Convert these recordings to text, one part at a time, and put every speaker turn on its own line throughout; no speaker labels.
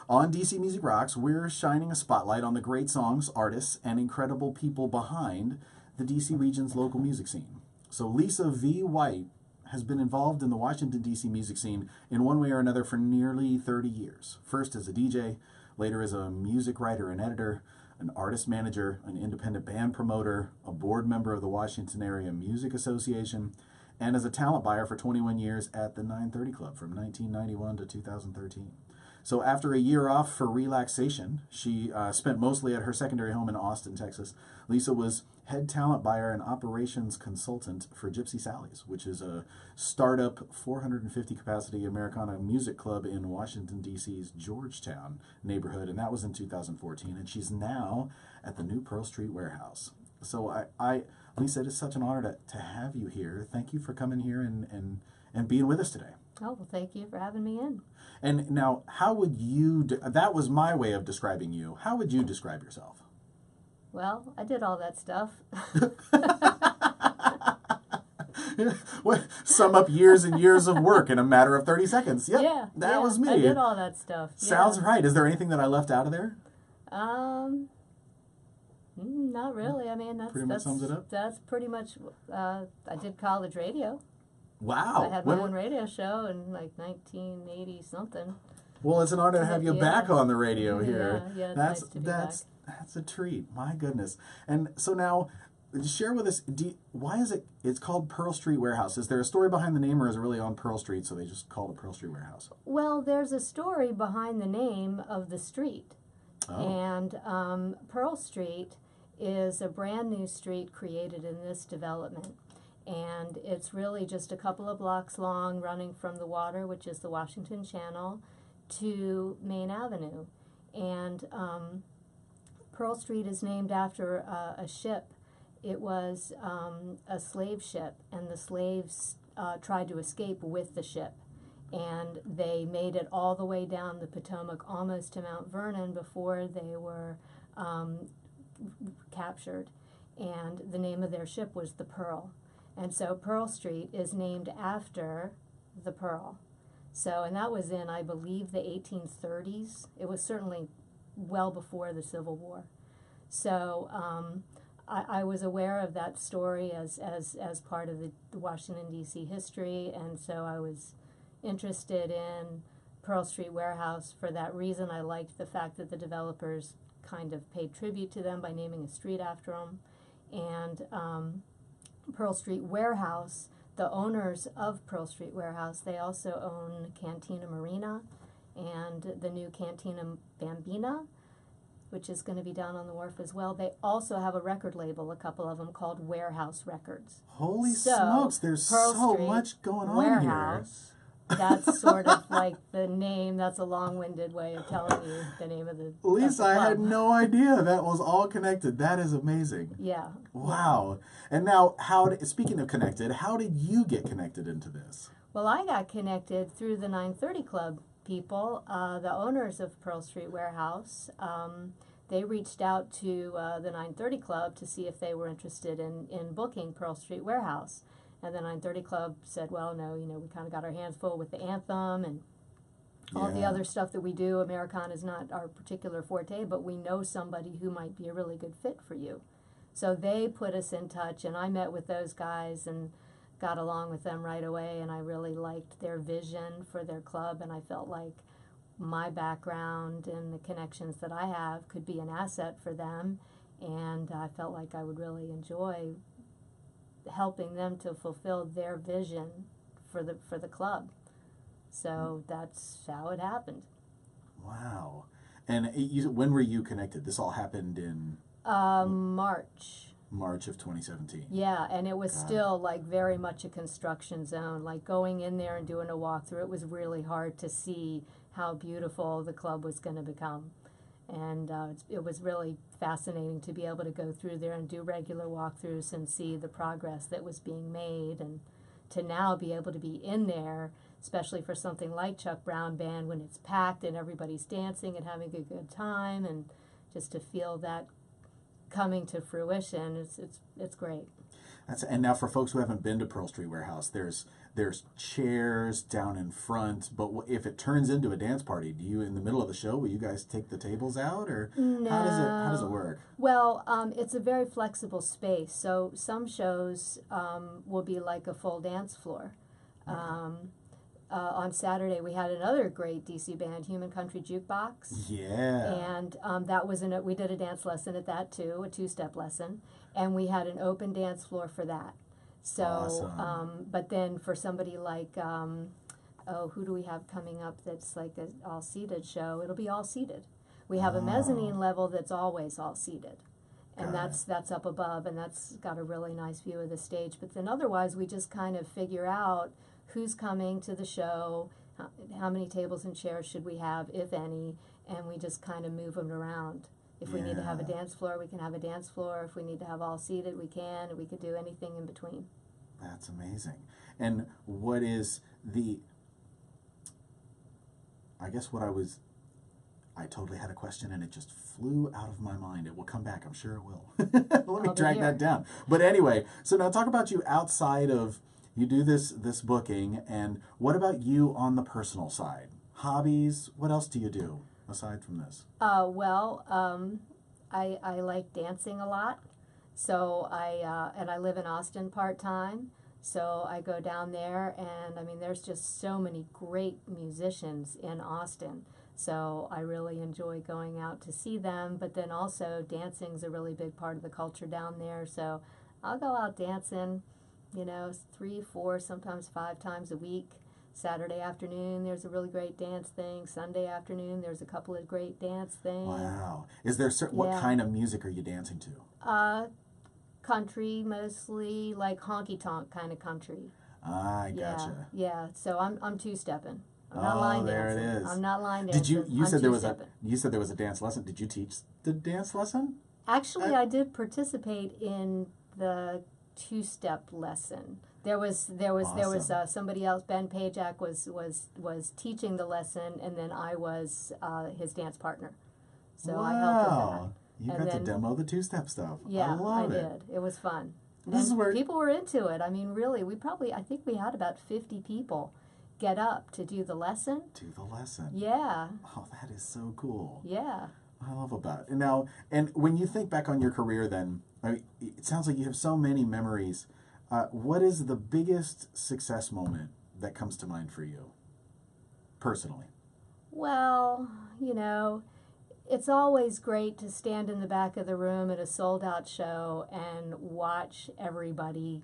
On DC Music Rocks, we're shining a spotlight on the great songs, artists, and incredible people behind the DC region's local music scene. So Lisa V. White has been involved in the Washington, D.C. music scene in one way or another for nearly 30 years. First as a DJ, later as a music writer and editor, an artist manager, an independent band promoter, a board member of the Washington Area Music Association, and as a talent buyer for 21 years at the 930 Club from 1991 to 2013. So after a year off for relaxation, she spent mostly at her secondary home in Austin, Texas. Lisa was head talent buyer and operations consultant for Gypsy Sally's, which is a startup 450 capacity Americana music club in Washington, D.C.'s Georgetown neighborhood, and that was in 2014. And she's now at the new Pearl Street Warehouse. So Lisa, it is such an honor to have you here. Thank you for coming here and being with us today.
Oh, well, thank you for having me in.
And now, how would you, that was my way of describing you. How would you describe yourself?
Well, I did all that stuff.
Sum up years and years of work in a matter of 30 seconds. Yep,
Yeah,
that was me.
I did all that stuff.
Sounds
yeah.
right. Is there anything that I left out of there?
Not really. I mean,
Pretty much sums it up?
That's pretty much, I did college radio.
Wow.
I had my own radio show in like 1980 something.
Well, it's an honor to have you back on the radio here.
Yeah, it's
that's
nice to be back.
That's a treat. My goodness. And so now, share with us, why is it's called Pearl Street Warehouse? Is there a story behind the name, or is it really on Pearl Street, so they just call it Pearl Street Warehouse?
Well, there's a story behind the name of the street.
Oh.
And Pearl Street is a brand new street created in this development. And it's really just a couple of blocks long, running from the water, which is the Washington Channel, to Main Avenue. And Pearl Street is named after a ship. It was a slave ship, and the slaves tried to escape with the ship. And they made it all the way down the Potomac, almost to Mount Vernon, before they were captured. And the name of their ship was the Pearl. And so Pearl Street is named after the Pearl. So, and that was in, I believe, the 1830s. It was certainly well before the Civil War. So I was aware of that story as part of the Washington, D.C. history, and so I was interested in Pearl Street Warehouse for that reason. I liked the fact that the developers kind of paid tribute to them by naming a street after them. And Pearl Street Warehouse, the owners of Pearl Street Warehouse, they also own Cantina Marina and the new Cantina Bambina, which is going to be down on the wharf as well. They also have a record label, a couple of them, called Warehouse Records.
Holy smokes, there's
Pearl
so
Street
much going on
Warehouse, that's sort of like the name. That's a long-winded way of telling you the name of the
here. Lisa, I had no idea that was all connected. That is amazing.
Yeah.
Wow. And now, speaking of connected, how did you get connected into this?
Well, I got connected through the 930 Club people, the owners of Pearl Street Warehouse. They reached out to the 930 Club to see if they were interested in booking Pearl Street Warehouse. And the 930 Club said, well, no, we kind of got our hands full with the anthem and all the other stuff that we do. Americana is not our particular forte, but we know somebody who might be a really good fit for you. So they put us in touch, and I met with those guys and got along with them right away, and I really liked their vision for their club, and I felt like my background and the connections that I have could be an asset for them, and I felt like I would really enjoy helping them to fulfill their vision for the club. So that's how it happened.
Wow. And when were you connected? This all happened in
March
of 2017.
Yeah, and it was still like very much a construction zone. Like going in there and doing a walkthrough, it was really hard to see how beautiful the club was going to become. And it was really fascinating to be able to go through there and do regular walkthroughs and see the progress that was being made, and to now be able to be in there, especially for something like Chuck Brown Band, when it's packed and everybody's dancing and having a good time, and just to feel that coming to fruition, it's great.
And now for folks who haven't been to Pearl Street Warehouse, there's there's chairs down in front. But if it turns into a dance party, do you, in the middle of the show, will you guys take the tables out, or
No.
how does it work?
Well, it's a very flexible space. So some shows will be like a full dance floor. On Saturday, we had another great DC band, Human Country Jukebox.
Yeah.
And that was we did a dance lesson at that too, a two-step lesson, and we had an open dance floor for that. So,
Awesome.
but then for somebody like, who do we have coming up that's like an all-seated show? It'll be all seated. We have a mezzanine level that's always all seated, and
Got
that's up above, and that's got a really nice view of the stage. But then otherwise, we just kind of figure out who's coming to the show, how many tables and chairs should we have, if any, and we just kind of move them around. If we need to have a
Yeah.
dance floor, we can have a dance floor. If we need to have all seated, we can, and we could do anything in between.
That's amazing. And what is the, I guess what I totally had a question and it just flew out of my mind. It will come back, I'm sure it will. Let me
I'll be
drag
here.
that down. But anyway, so now talk about you outside of, you do this booking, and what about you on the personal side? Hobbies, what else do you do aside from this?
I like dancing a lot, so I live in Austin part-time, so I go down there, and I mean there's just so many great musicians in Austin, so I really enjoy going out to see them. But then also dancing's a really big part of the culture down there, so I'll go out dancing, 3, 4, sometimes 5 times a week. Saturday afternoon, there's a really great dance thing. Sunday afternoon, there's a couple of great dance things.
Wow. Is there what
Yeah.
kind of music are you dancing to?
Country mostly, like honky tonk kind of country.
I gotcha.
Yeah. So I'm two stepping. I'm not line
there
dancing.
it is.
I'm not line
Did
dancing.
you
I'm
said there was
two-stepping.
you said there was a dance lesson. Did you teach the dance lesson?
Actually, I did participate in the two-step lesson. There was
Awesome.
somebody else. Ben Pajak was teaching the lesson, and then I was his dance partner. So I helped with that.
Wow. You
And
got to
then-
demo the two-step stuff.
Yeah,
I love it.
did. It was fun.
This is
And
where
people were into it. I mean, really, I think we had about 50 people get up to do the lesson.
do the lesson.
Yeah,
Oh, that is so cool.
yeah.
I love about it. And when you think back on your career, then it sounds like you have so many memories. What is the biggest success moment that comes to mind for you, personally?
Well, it's always great to stand in the back of the room at a sold-out show and watch everybody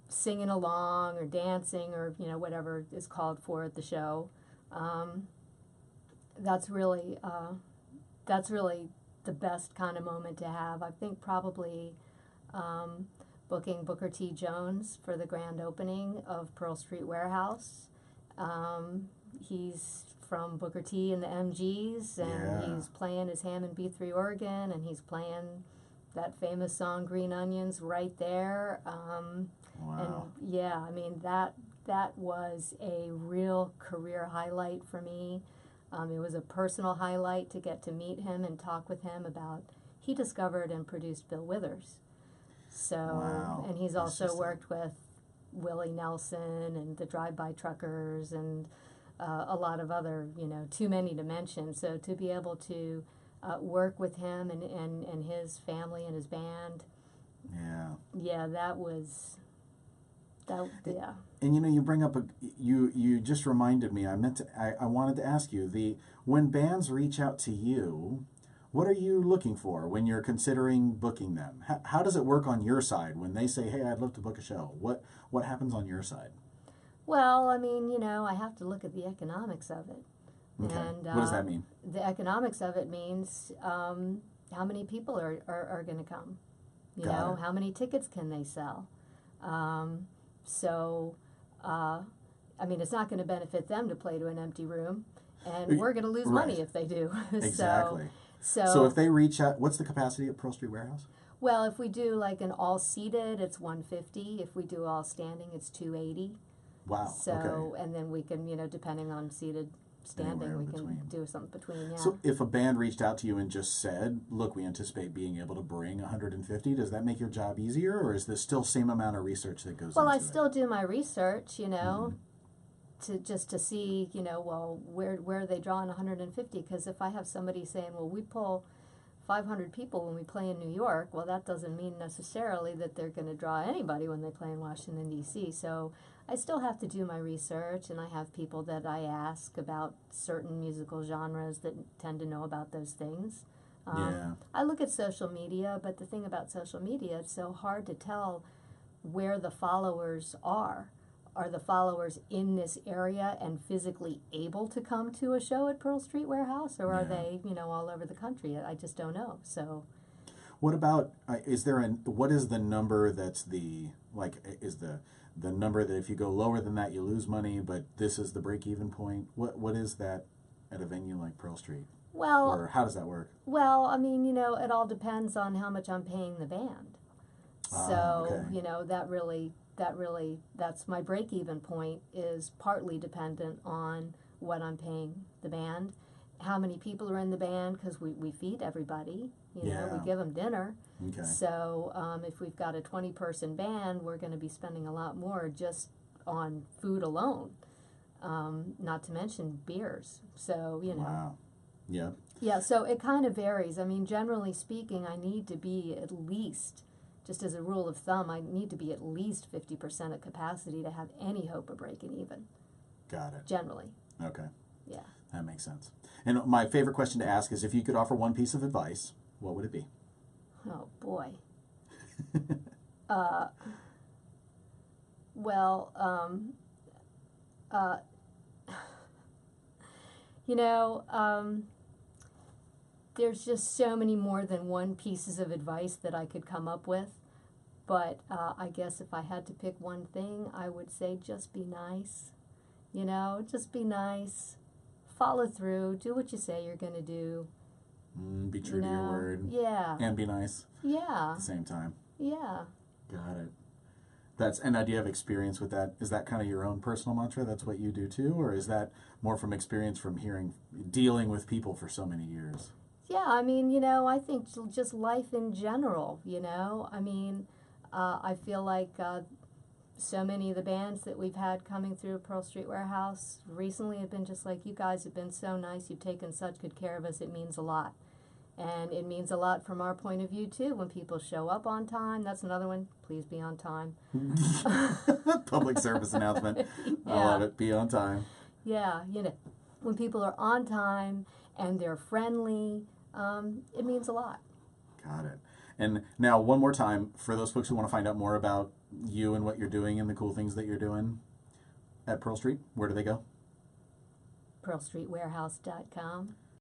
singing along or dancing or whatever is called for at the show. That's really the best kind of moment to have. I think probably booking Booker T. Jones for the grand opening of Pearl Street Warehouse. He's from Booker T and the MGs, and
Yeah.
he's playing his Hammond B3 organ, and he's playing that famous song Green Onions right there.
Wow.
And yeah, I mean that was a real career highlight for me. It was a personal highlight to get to meet him and talk with him about. He discovered and produced Bill Withers, so
Wow.
and he's
It's
also
just
worked with Willie Nelson and the Drive-By Truckers and a lot of other, too many to mention. So to be able to work with him and his family and his band,
Yeah.
that was. Yeah.
And you bring up you just reminded me. I wanted to ask you when bands reach out to you, what are you looking for when you're considering booking them? How does it work on your side when they say, "Hey, I'd love to book a show"? What happens on your side?
Well, I mean, I have to look at the economics of it.
Okay.
And
What does that mean?
the economics of it means how many people are going to come.
Got it.
How many tickets can they sell? I mean, it's not going to benefit them to play to an empty room, and we're going to lose money
Right.
if they do.
Exactly.
So
So if they reach out, what's the capacity at Pearl Street Warehouse?
well, if we do like an all seated, it's 150. If we do all standing, it's 280.
Wow.
So
Okay.
and then we can, depending on seated standing.
Anywhere
We
in
can
between.
do something between. Yeah.
So if a band reached out to you and just said, look, we anticipate being able to bring 150, does that make your job easier, or is there still same amount of research that goes
well,
into
I
it?
still do my research, to see, well, where are they drawing 150? Because if I have somebody saying, well, we pull 500 people when we play in New York, well, that doesn't mean necessarily that they're going to draw anybody when they play in Washington, D.C. So I still have to do my research, and I have people that I ask about certain musical genres that tend to know about those things.
Yeah.
I look at social media, but the thing about social media, it's so hard to tell where the followers are. Are the followers in this area and physically able to come to a show at Pearl Street Warehouse, or are
Yeah.
they, all over the country? I just don't know. So,
What about, what is the number that's is the number that if you go lower than that you lose money, but this is the break-even point? What is that at a venue like Pearl Street?
well,
Or how does that work?
it all depends on how much I'm paying the band. So,
okay.
that's my break-even point, is partly dependent on what I'm paying the band, how many people are in the band, because we feed everybody,
Yeah.
we give them dinner.
Okay.
So if we've got a 20-person band, we're going to be spending a lot more just on food alone, not to mention beers. So,
Wow. Yeah.
Yeah, so it kind of varies. I mean, generally speaking, I need to be at least, just as a rule of thumb, I need to be at least 50% of capacity to have any hope of breaking even,
Got it.
generally.
Okay.
Yeah.
That makes sense. And my favorite question to ask is, if you could offer one piece of advice, what would it be?
Oh, boy. uh, well, there's just so many more than one pieces of advice that I could come up with. But I guess if I had to pick one thing, I would say just be nice. Just be nice. Follow through. Do what you say you're going to do.
Be true to your word.
Yeah.
And be nice
Yeah.
at the same time.
Yeah.
Got it. That's an idea of experience with that. Is that kind of your own personal mantra? That's what you do too? Or is that more from experience from dealing with people for so many years?
Yeah, I think just life in general, I feel like so many of the bands that we've had coming through Pearl Street Warehouse recently have been just like, you guys have been so nice, you've taken such good care of us, it means a lot. And it means a lot from our point of view, too, when people show up on time. That's another one. Please be on time.
Public service announcement.
Yeah.
I love it. Be on time.
Yeah, when people are on time and they're friendly, it means a lot.
Got it. And now, one more time, for those folks who want to find out more about you and what you're doing and the cool things that you're doing at Pearl Street, where do they go?
PearlStreetWarehouse.com.